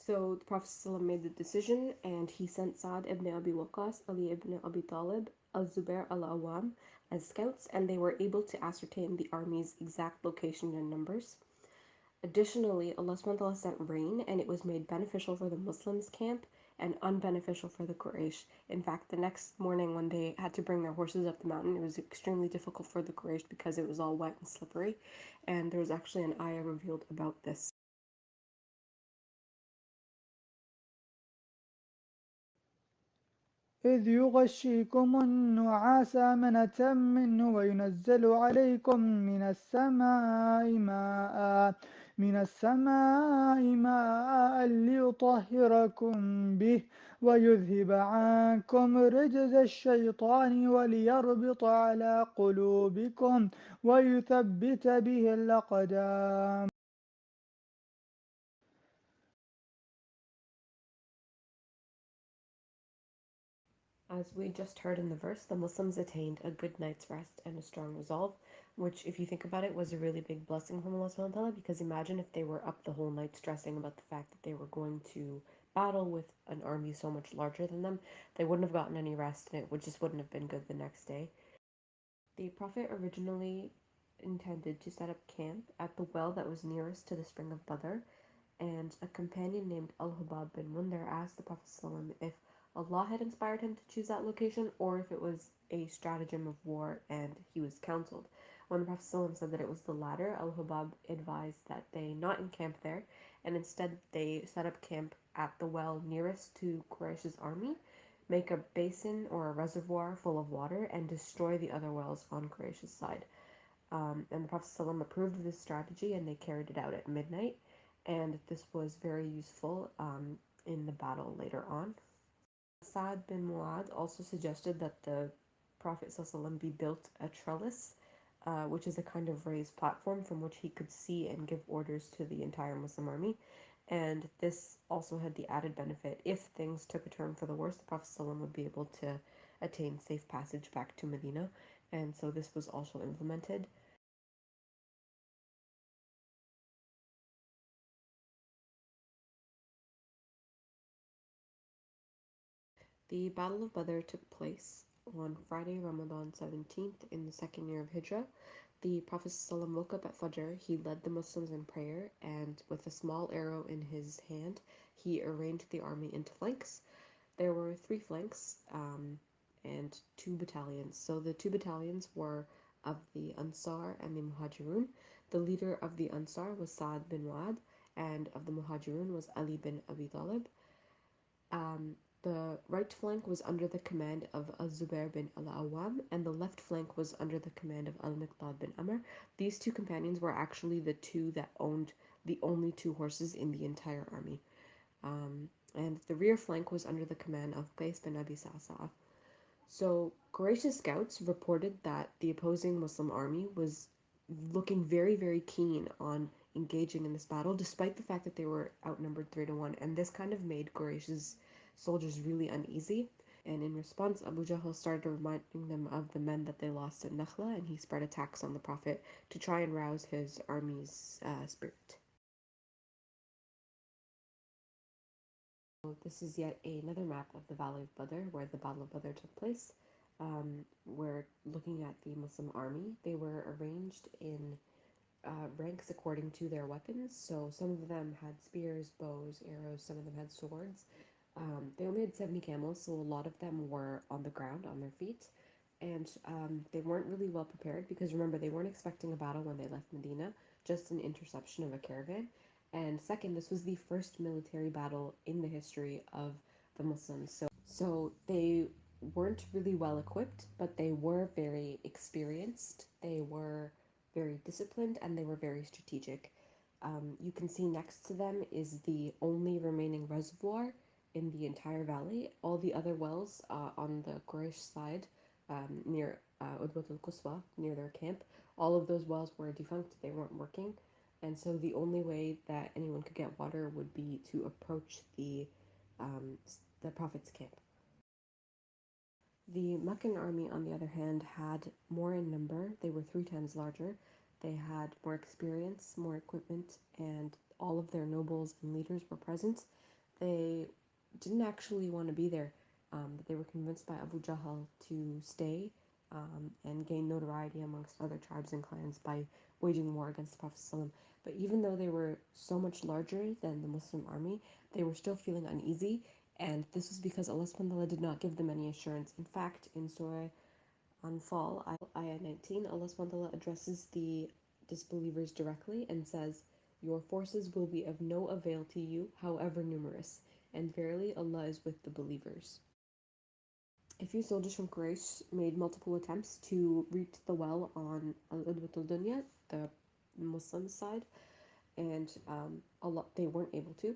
[SPEAKER 2] So the Prophet ﷺ made the decision, and he sent Sa'd ibn Abi Waqqas, Ali ibn Abi Talib, al-Zubair al-Awwam as scouts, and they were able to ascertain the army's exact location and numbers. Additionally, Allah SWT sent rain, and it was made beneficial for the Muslims' camp and unbeneficial for the Quraysh. In fact, the next morning when they had to bring their horses up the mountain, it was extremely difficult for the Quraysh because it was all wet and slippery, and there was actually an ayah revealed about this.
[SPEAKER 6] إذ يغشيكم النعاس أمنة منه وينزل عليكم من السماء ماء ليطهركم به ويذهب عنكم رجز الشيطان وليربط على قلوبكم ويثبت به الأقدام.
[SPEAKER 2] As we just heard in the verse, the Muslims attained a good night's rest and a strong resolve, which, if you think about it, was a really big blessing from Allah subhanahu wa ta'ala, because imagine if they were up the whole night stressing about the fact that they were going to battle with an army so much larger than them. They wouldn't have gotten any rest, and it just wouldn't have been good the next day. The Prophet originally intended to set up camp at the well that was nearest to the spring of Badr, and a companion named Al-Hubab bin Mundar asked the Prophet ﷺ if Allah had inspired him to choose that location or if it was a stratagem of war, and he was counseled. When the Prophet ﷺ said that it was the latter, Al-Hubab advised that they not encamp there, and instead they set up camp at the well nearest to Quraysh's army, make a basin or a reservoir full of water, and destroy the other wells on Quraysh's side. And the Prophet ﷺ approved of this strategy, and they carried it out at midnight, and this was very useful in the battle later on. Sa'd bin Mu'adh also suggested that the Prophet ﷺ be built a trellis, which is a kind of raised platform from which he could see and give orders to the entire Muslim army. And this also had the added benefit, if things took a turn for the worse, the Prophet ﷺ would be able to attain safe passage back to Medina, and so this was also implemented. The Battle of Badr took place on Friday, Ramadan 17th in the second year of Hijrah. The Prophet ﷺ woke up at Fajr, he led the Muslims in prayer, and with a small arrow in his hand, he arranged the army into flanks. There were 3 flanks and 2 battalions. So the 2 battalions were of the Ansar and the Muhajirun. The leader of the Ansar was Sa'd bin Mu'adh, and of the Muhajirun was Ali bin Abi Talib. The right flank was under the command of Az-Zubair bin al-Awwam, and the left flank was under the command of Al-Miqdad bin Amr. These two companions were actually the two that owned the only two horses in the entire army. And the rear flank was under the command of Qais bin Abi Sa'sa'a. So Quraysh's scouts reported that the opposing Muslim army was looking very, very keen on engaging in this battle, despite the fact that they were outnumbered 3-1, and this kind of made Quraysh's soldiers really uneasy. And in response, Abu Jahl started reminding them of the men that they lost at Nakhla, and he spread attacks on the Prophet to try and rouse his army's spirit. So this is yet another map of the Valley of Badr, where the Battle of Badr took place. We're looking at the Muslim army. They were arranged in ranks according to their weapons. So some of them had spears, bows, arrows, some of them had swords. They only had 70 camels, so a lot of them were on the ground, on their feet. And they weren't really well prepared because remember, they weren't expecting a battle when they left Medina, just an interception of a caravan. And second, this was the first military battle in the history of the Muslims. So they weren't really well equipped, but they were very experienced, they were very disciplined, and they were very strategic. You can see next to them is the only remaining reservoir in the entire valley. All the other wells on the Quraysh side, near Udwat al-Quswa, near their camp, all of those wells were defunct, they weren't working. And so the only way that anyone could get water would be to approach the Prophet's camp. The Meccan army, on the other hand, had more in number. They were 3 times larger. They had more experience, more equipment, and all of their nobles and leaders were present. They didn't actually want to be there, but they were convinced by Abu Jahl to stay and gain notoriety amongst other tribes and clans by waging war against the Prophet ﷺ. But even though they were so much larger than the Muslim army, they were still feeling uneasy, and this was because Allah subhanahu wa ta'ala did not give them any assurance. In fact, in Surah Anfal, Ayah 19, Allah subhanahu wa ta'ala addresses the disbelievers directly and says, "Your forces will be of no avail to you, however numerous, and verily Allah is with the believers." A few soldiers from Quraysh made multiple attempts to reach the well on Al-Udwat al-Dunya, the Muslim side, and they weren't able to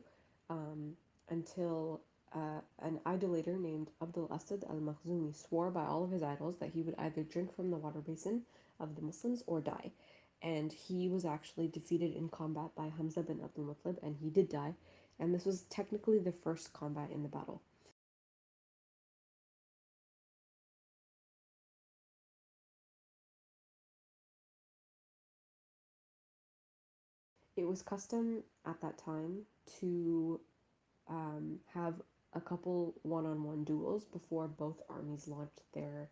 [SPEAKER 2] until an idolater named Abdul Asad al-Makhzumi swore by all of his idols that he would either drink from the water basin of the Muslims or die. And he was actually defeated in combat by Hamza bin Abdul Muttalib, and he did die. And this was technically the first combat in the battle. It was custom at that time to have a couple one-on-one duels before both armies launched their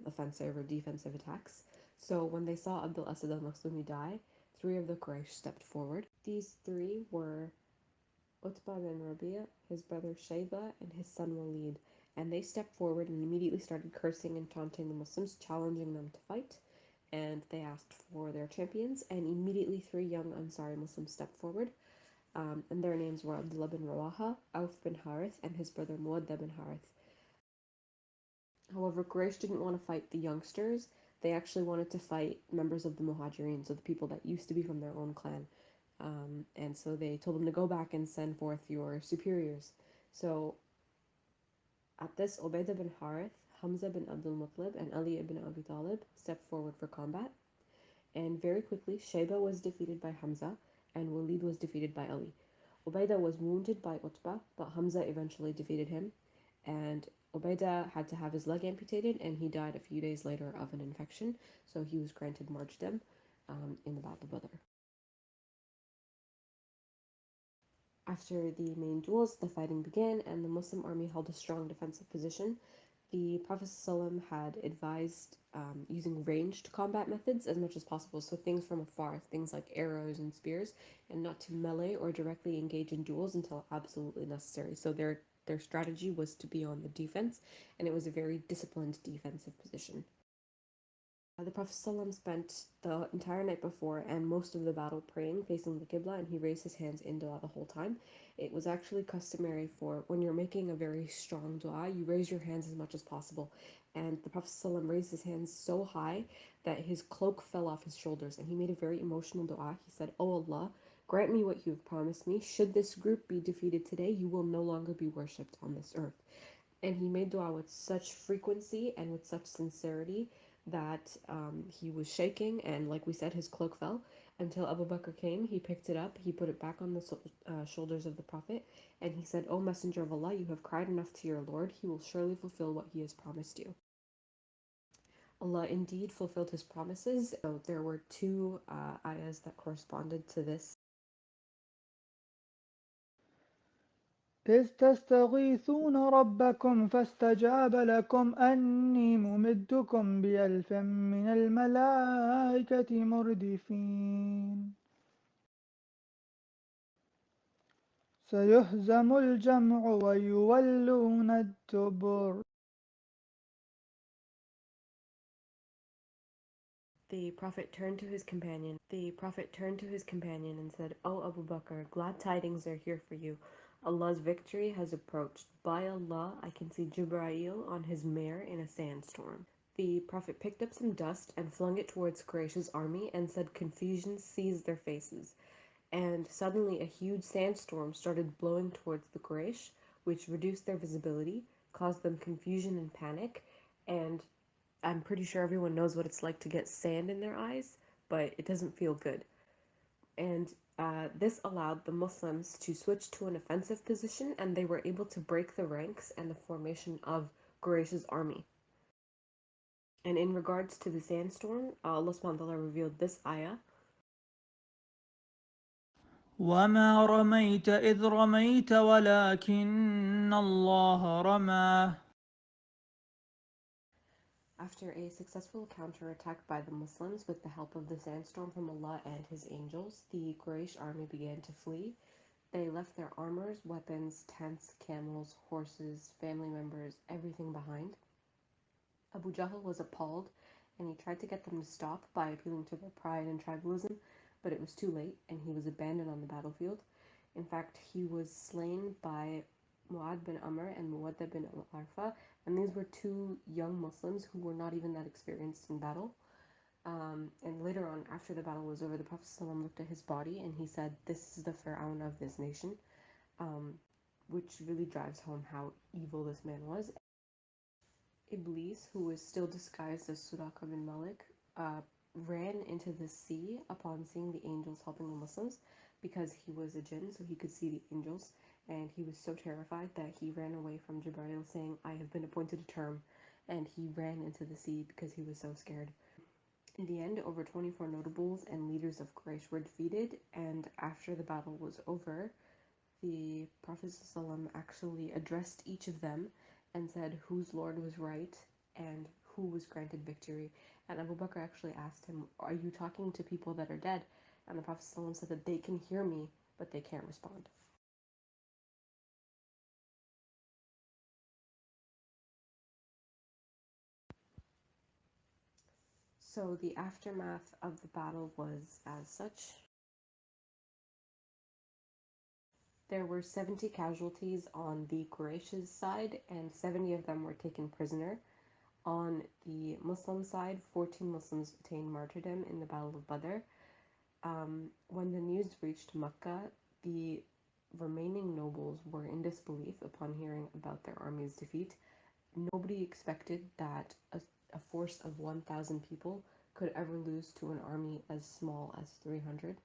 [SPEAKER 2] offensive or defensive attacks. So when they saw Abdul Asad al-Makhzumi die, 3 of the Quraysh stepped forward. These 3 were Utbah bin Rabi'a, his brother Shayba, and his son Walid. And they stepped forward and immediately started cursing and taunting the Muslims, challenging them to fight. And they asked for their champions, and immediately 3 young Ansari Muslims stepped forward. And their names were Abdullah bin Rawaha, Auf bin Harith, and his brother Muadda bin Harith. However, Quraysh didn't want to fight the youngsters. They actually wanted to fight members of the Muhajirin, so the people that used to be from their own clan. And so they told them to go back and send forth your superiors. So at this, Ubaidah bin Harith, Hamza bin Abdul Muttalib, and Ali ibn Abi Talib stepped forward for combat. And very quickly, Shayba was defeated by Hamza, and Walid was defeated by Ali. Ubaidah was wounded by Utbah, but Hamza eventually defeated him. And Ubaidah had to have his leg amputated, and he died a few days later of an infection, so he was granted martyrdom in the Battle of Badr. After the main duels, the fighting began, and the Muslim army held a strong defensive position. The Prophet ﷺ had advised using ranged combat methods as much as possible, so things from afar, things like arrows and spears, and not to melee or directly engage in duels until absolutely necessary. So their strategy was to be on the defense, and it was a very disciplined defensive position. The Prophet ﷺ spent the entire night before and most of the battle praying facing the Qibla, and he raised his hands in dua the whole time. It was actually customary for when you're making a very strong dua, you raise your hands as much as possible. And the Prophet ﷺ raised his hands so high that his cloak fell off his shoulders, and he made a very emotional dua. He said, "Oh Allah, grant me what you have promised me. Should this group be defeated today, you will no longer be worshipped on this earth." And he made dua with such frequency and with such sincerity that he was shaking, and like we said, his cloak fell until Abu Bakr came. He picked it up, he put it back on the shoulders of the Prophet, and he said, "O Messenger of Allah, you have cried enough to your Lord. He will surely fulfill what he has promised you." Allah indeed fulfilled his promises. So there were two ayahs that corresponded to this.
[SPEAKER 6] إذ تستغيثون ربكم فاستجاب لكم أني ممدكم بألف من الملائكة مردفين سيهزم الجمع ويولون الدبر.
[SPEAKER 2] The Prophet turned to his companion and said, "O Abu Bakr, glad tidings are here for you. Allah's victory has approached. By Allah, I can see Jibreel on his mare in a sandstorm." The Prophet picked up some dust and flung it towards Quraysh's army and said, "Confusion seized their faces." And suddenly a huge sandstorm started blowing towards the Quraysh, which reduced their visibility, caused them confusion and panic, and I'm pretty sure everyone knows what it's like to get sand in their eyes, but it doesn't feel good. And this allowed the Muslims to switch to an offensive position, and they were able to break the ranks and the formation of Quraysh's army. And in regards to the sandstorm, Allah subhanahu wa ta'ala revealed this ayah.
[SPEAKER 5] وما رميت إذ رميت ولكن الله رمى.
[SPEAKER 2] After a successful counterattack by the Muslims with the help of the sandstorm from Allah and his angels, the Quraysh army began to flee. They left their armors, weapons, tents, camels, horses, family members, everything behind. Abu Jahl was appalled, and he tried to get them to stop by appealing to their pride and tribalism, but it was too late, and he was abandoned on the battlefield. In fact, he was slain by Mu'ad bin Amr and Muwadda bin al-Arfa, and these were two young Muslims who were not even that experienced in battle. And later on, after the battle was over, the Prophet ﷺ looked at his body and he said, "This is the Fir'aun of this nation," which really drives home how evil this man was. Iblis, who was still disguised as Suraka bin Malik, ran into the sea upon seeing the angels helping the Muslims, because he was a jinn, so he could see the angels, and he was so terrified that he ran away from Jibreel saying, "I have been appointed a term," and he ran into the sea because he was so scared. In the end, over 24 notables and leaders of Quraysh were defeated, and after the battle was over, the Prophet ﷺ actually addressed each of them and said whose Lord was right and who was granted victory. And Abu Bakr actually asked him, "Are you talking to people that are dead?" And the Prophet ﷺ said that they can hear me, but they can't respond. So the aftermath of the battle was as such. There were 70 casualties on the Quraysh's side, and 70 of them were taken prisoner. On the Muslim side, 14 Muslims attained martyrdom in the Battle of Badr. When the news reached Mecca, the remaining nobles were in disbelief upon hearing about their army's defeat. Nobody expected that a force of 1,000 people could ever lose to an army as small as 300.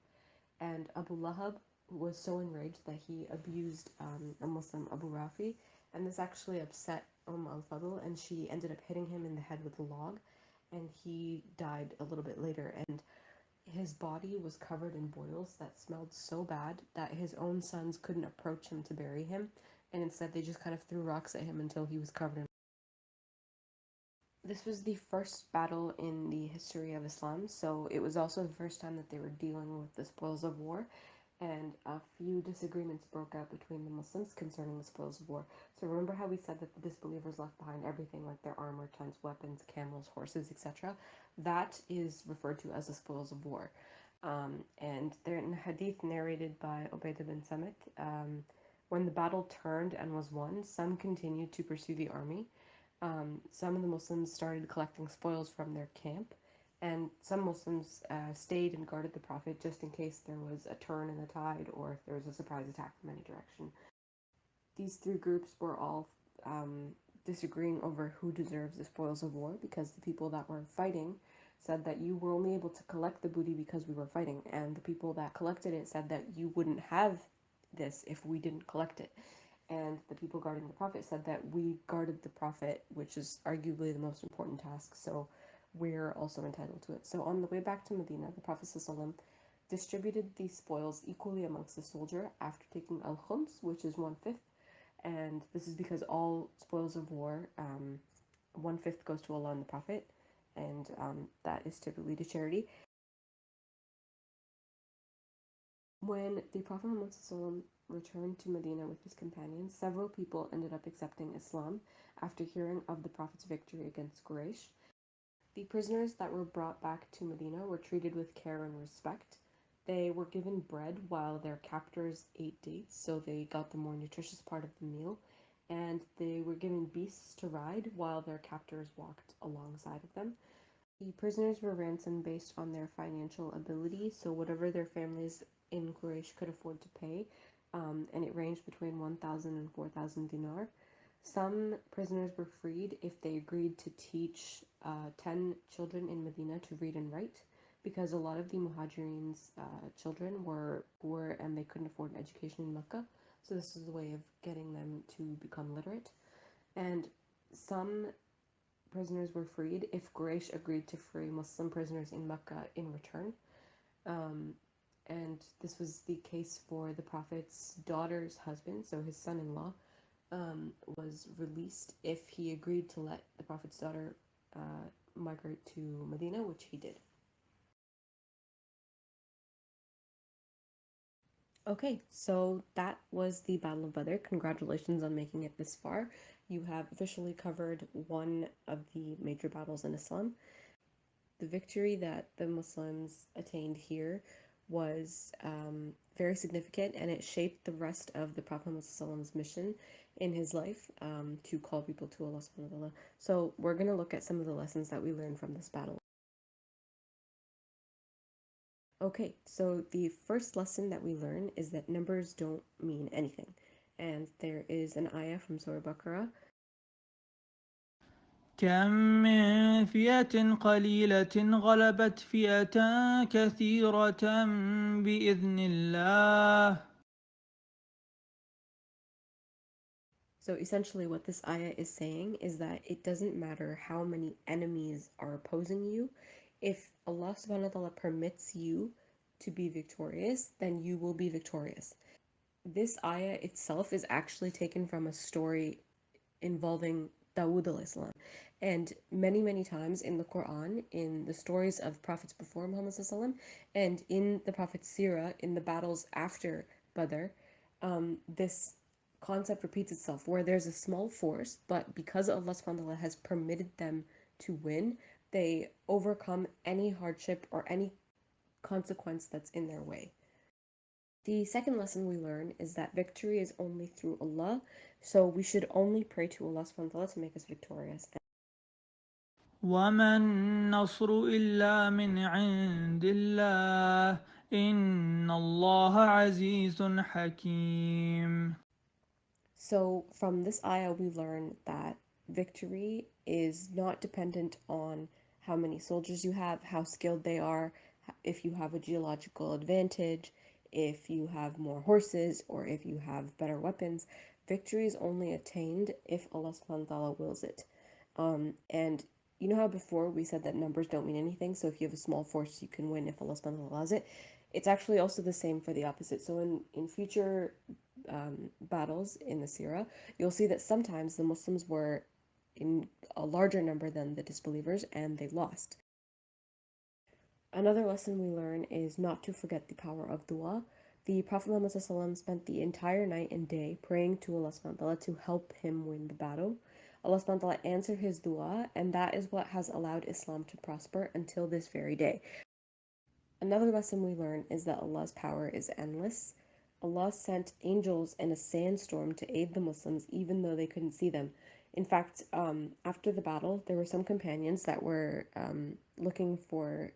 [SPEAKER 2] And Abu Lahab was so enraged that he abused a Muslim, Abu Rafi, and this actually upset al-Fadl, and she ended up hitting him in the head with a log, and he died a little bit later, and his body was covered in boils that smelled so bad that his own sons couldn't approach him to bury him, and instead they just kind of threw rocks at him until he was covered in. This was the first battle in the history of Islam, so it was also the first time that they were dealing with the spoils of war. and a few disagreements broke out between the Muslims concerning the spoils of war. So remember how we said that the disbelievers left behind everything like their armor, tents, weapons, camels, horses, etc.? That is referred to as the spoils of war. And they're in a hadith narrated by Ubaidah bin Samit. When the battle turned and was won, some continued to pursue the army. Some of the Muslims started collecting spoils from their camp, and some Muslims stayed and guarded the Prophet just in case there was a turn in the tide or if there was a surprise attack from any direction. These three groups were all disagreeing over who deserves the spoils of war, because the people that were fighting said that you were only able to collect the booty because we were fighting, and the people that collected it said that you wouldn't have this if we didn't collect it. And the people guarding the Prophet said that we guarded the Prophet, which is arguably the most important task, so we're also entitled to it. So on the way back to Medina, the Prophet ﷺ distributed these spoils equally amongst the soldier after taking al-khums, which is 1/5, and this is because all spoils of war, 1/5 goes to Allah and the Prophet, and that is typically to charity. When the Prophet Muhammad returned to Medina with his companions, several people ended up accepting Islam after hearing of the Prophet's victory against Quraysh. The prisoners that were brought back to Medina were treated with care and respect. They were given bread while their captors ate dates, so they got the more nutritious part of the meal, and they were given beasts to ride while their captors walked alongside of them. The prisoners were ransomed based on their financial ability, so whatever their families in Quraysh could afford to pay, and it ranged between 1,000 and 4,000 dinar. Some prisoners were freed if they agreed to teach 10 children in Medina to read and write, because a lot of the Muhajirin's children were poor and they couldn't afford an education in Mecca, so this was a way of getting them to become literate. And some prisoners were freed if Quraysh agreed to free Muslim prisoners in Mecca in return. And this was the case for the Prophet's daughter's husband, so his son-in-law, was released if he agreed to let the Prophet's daughter migrate to Medina, which he did. Okay, so that was the Battle of Badr. Congratulations on making it this far. You have officially covered one of the major battles in Islam. The victory that the Muslims attained here was very significant, and it shaped the rest of the Prophet Muhammad's mission in his life, to call people to Allah subhanahu wa ta'ala. So we're going to look at some of the lessons that we learned from this battle. Okay, so the first lesson that we learn is that numbers don't mean anything. And there is an ayah from Surah Baqarah.
[SPEAKER 5] كم من فئة قليلة غلبت فئة كثيرة بإذن الله.
[SPEAKER 2] So essentially what this ayah is saying is that it doesn't matter how many enemies are opposing you. If Allah subhanahu wa ta'ala permits you to be victorious, then you will be victorious. This ayah itself is actually taken from a story involving Dawood alayhi salam. And many times in the Quran, in the stories of prophets before Muhammad sallam, and in the Prophet's Seerah, in the battles after Badr, this concept repeats itself, where there's a small force, but because Allah subhanahu wa ta'ala has permitted them to win, they overcome any hardship or any consequence that's in their way. The second lesson we learn is that victory is only through Allah, so we should only pray to Allah subhanahu wa ta'ala to make us victorious.
[SPEAKER 5] وما النصر إلا من عند الله إن الله عزيز حكيم.
[SPEAKER 2] So from this ayah we learn that victory is not dependent on how many soldiers you have, how skilled they are, if you have a geological advantage, if you have more horses, or if you have better weapons. Victory is only attained if Allah subhanahu wa ta'ala wills it. And you know how before we said that numbers don't mean anything, so if you have a small force you can win if Allah subhanahu wa ta'ala allows it. It's actually also the same for the opposite. So in future battles in the Seerah, you'll see that sometimes the Muslims were in a larger number than the disbelievers and they lost. Another lesson we learn is not to forget the power of dua. The Prophet Muhammad ﷺ spent the entire night and day praying to Allah subhanahu wa ta'ala to help him win the battle. Allah subhanahu wa ta'ala answered his dua, and that is what has allowed Islam to prosper until this very day. Another lesson we learn is that Allah's power is endless. Allah sent angels in a sandstorm to aid the Muslims even though they couldn't see them. In fact, after the battle, there were some companions that were looking for,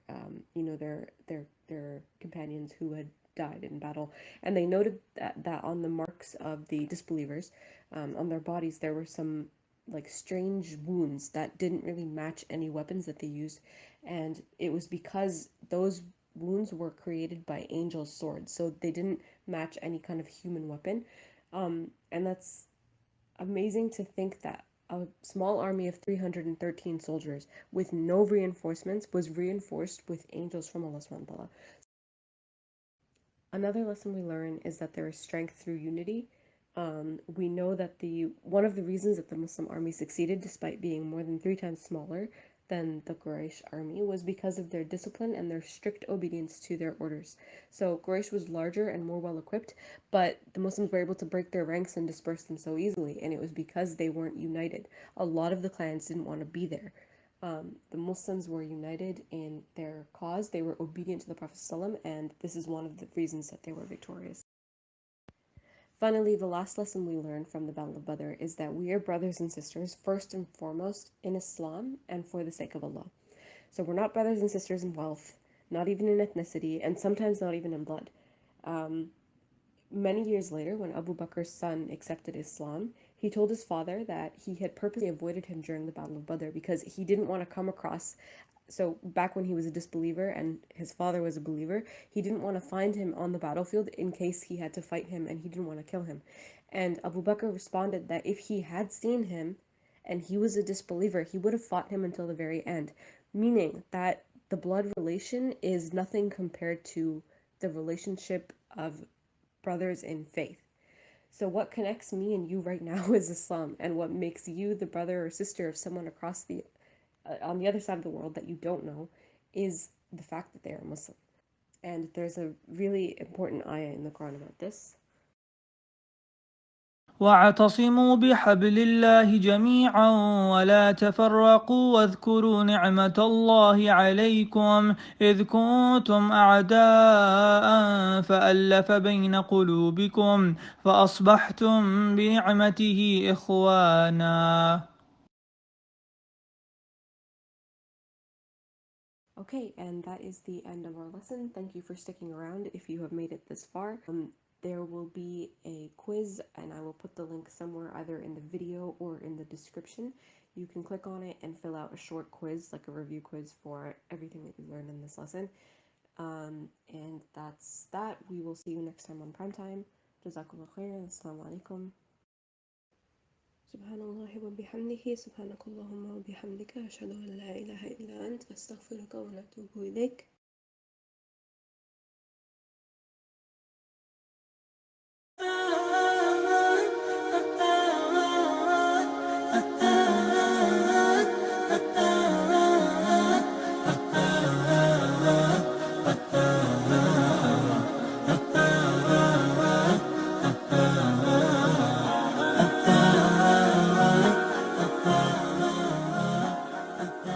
[SPEAKER 2] their companions who had died in battle, and they noted that on the marks of the disbelievers, on their bodies, there were some like strange wounds that didn't really match any weapons that they used, and it was because those wounds were created by angels' swords, so they didn't match any kind of human weapon. And that's amazing to think that a small army of 313 soldiers with no reinforcements was reinforced with angels from Allah subhanahu wa ta'ala. Another lesson we learn is that there is strength through unity. We know that one of the reasons that the Muslim army succeeded despite being more than 3 times smaller than the Quraysh army was because of their discipline and their strict obedience to their orders. So Quraysh was larger and more well equipped, but the Muslims were able to break their ranks and disperse them so easily, and it was because they weren't united. A lot of the clans didn't want to be there. The Muslims were united in their cause. They were obedient to the Prophet ﷺ, and this is one of the reasons that they were victorious. Finally, the last lesson we learn from the Battle of Badr is that we are brothers and sisters first and foremost in Islam and for the sake of Allah. So we're not brothers and sisters in wealth, not even in ethnicity, and sometimes not even in blood. Many years later, when Abu Bakr's son accepted Islam, he told his father that he had purposely avoided him during the Battle of Badr because he didn't want to come across. So back when he was a disbeliever and his father was a believer, he didn't want to find him on the battlefield in case he had to fight him, and he didn't want to kill him. And Abu Bakr responded that if he had seen him and he was a disbeliever, he would have fought him until the very end, meaning that the blood relation is nothing compared to the relationship of brothers in faith. So what connects me and you right now is Islam, and what makes you the brother or sister of someone across on the other side of the world that you don't know is the fact that they are Muslim. And there's a really important ayah in the Quran about this.
[SPEAKER 5] واعتصموا بحبل الله جميعا ولا تفرقوا واذكروا نعمة الله عليكم إذ كنتم أعداء فألف بين قلوبكم فأصبحتم بنعمته إخوانا.
[SPEAKER 2] Okay, and that is the end of our lesson. Thank you for sticking around if you have made it this far. There will be a quiz, and I will put the link somewhere either in the video or in the description. You can click on it and fill out a short quiz, like a review quiz for everything that you learned in this lesson. And that's that. We will see you next time on Prime Time. Jazakallah khairan. Assalamu alaikum.
[SPEAKER 3] سبحان الله وبحمده سبحانك اللهم وبحمدك أشهد أن لا إله إلا أنت أستغفرك وأتوب إليك.